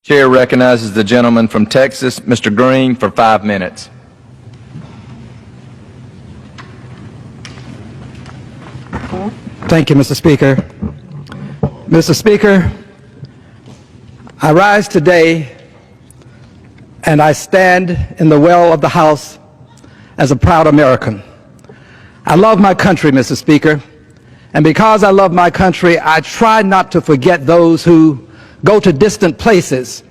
Chair recognizes the gentleman from Texas, Mr. Green, for 5 minutes. Thank you, Mr. Speaker. Mr. Speaker, I rise today and I stand in the well of the House as a proud American. I love my country, Mr. Speaker, and because I love my country, I try not to forget those who go to distant places,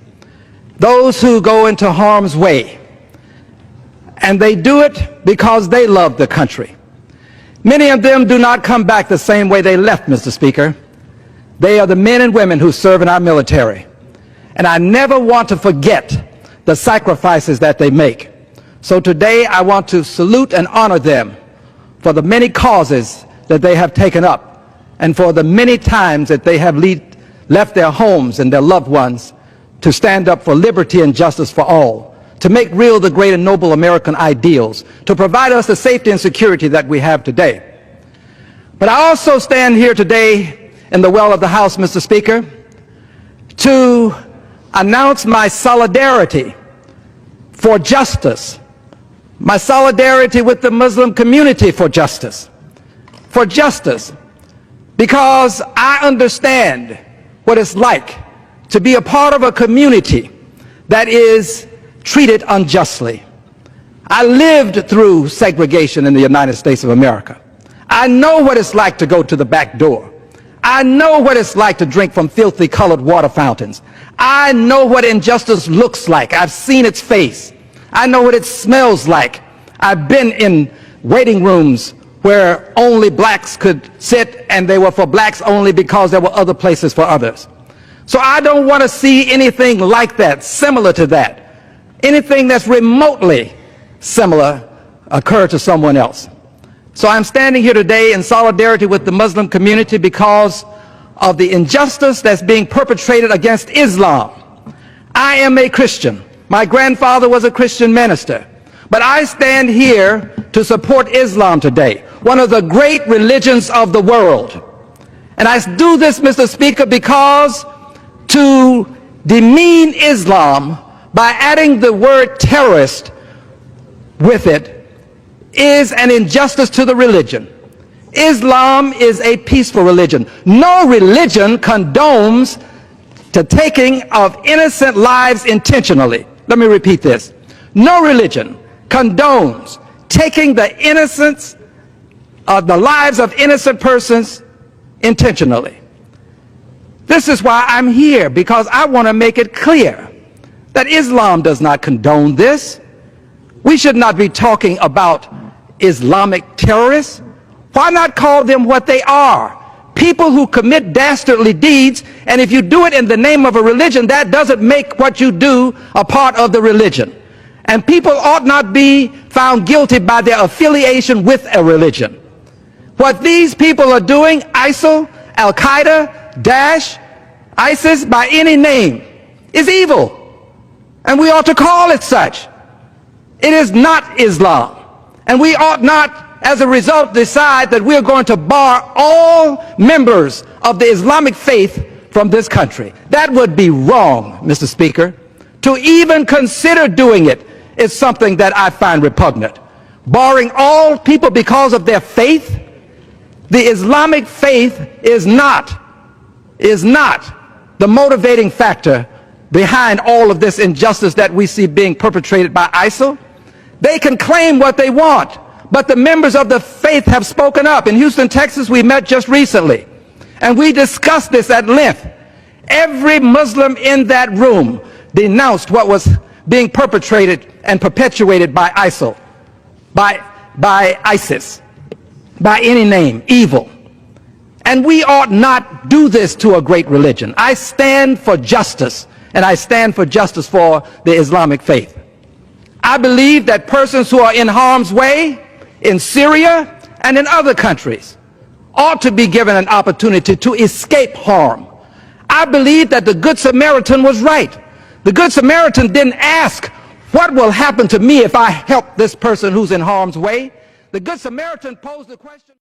those who go into harm's way, and they do it because they love the country. Many of them do not come back the same way they left, Mr. Speaker. They are the men and women who serve in our military, and I never want to forget the sacrifices that they make. So today I want to salute and honor them for the many causes that they have taken up and for the many times that they have left their homes and their loved ones to stand up for liberty and justice for all, to make real the great and noble American ideals, to provide us the safety and security that we have today. But I also stand here today in the well of the House, Mr. Speaker, to announce my solidarity for justice, my solidarity with the Muslim community for justice, because I understand what it's like to be a part of a community that is treated unjustly. I lived through segregation in the United States of America. I know what it's like to go to the back door. I know what it's like to drink from filthy colored water fountains. I know what injustice looks like. I've seen its face. I know what it smells like. I've been in waiting rooms where only blacks could sit, and they were for blacks only because there were other places for others. So I don't want to see anything like that, similar to that. Anything that's remotely similar occur to someone else. So I'm standing here today in solidarity with the Muslim community because of the injustice that's being perpetrated against Islam. I am a Christian. My grandfather was a Christian minister. But I stand here to support Islam today, one of the great religions of the world. And I do this, Mr. Speaker, because to demean Islam by adding the word terrorist with it is an injustice to the religion. Islam is a peaceful religion. No religion condones the taking of innocent lives intentionally. Let me repeat this. No religion condones taking the lives of innocent persons intentionally. This is why I'm here, because I want to make it clear that Islam does not condone this. We should not be talking about Islamic terrorists. Why not call them what they are? People who commit dastardly deeds, and if you do it in the name of a religion, that doesn't make what you do a part of the religion. And people ought not be found guilty by their affiliation with a religion. What these people are doing, ISIL, Al-Qaeda, Daesh, ISIS, by any name, is evil. And we ought to call it such. It is not Islam. And we ought not, as a result, decide that we are going to bar all members of the Islamic faith from this country. That would be wrong, Mr. Speaker. To even consider doing it is something that I find repugnant. Barring all people because of their faith, the Islamic faith is not the motivating factor behind all of this injustice that we see being perpetrated by ISIL. They can claim what they want, but the members of the faith have spoken up. In Houston, Texas, we met just recently, and we discussed this at length. Every Muslim in that room denounced what was being perpetrated and perpetuated by ISIL, by ISIS, by any name, evil. And we ought not do this to a great religion. I stand for justice, and I stand for justice for the Islamic faith. I believe that persons who are in harm's way in Syria and in other countries ought to be given an opportunity to escape harm. I believe that the Good Samaritan was right. The Good Samaritan didn't ask, what will happen to me if I help this person who's in harm's way? The Good Samaritan posed the question.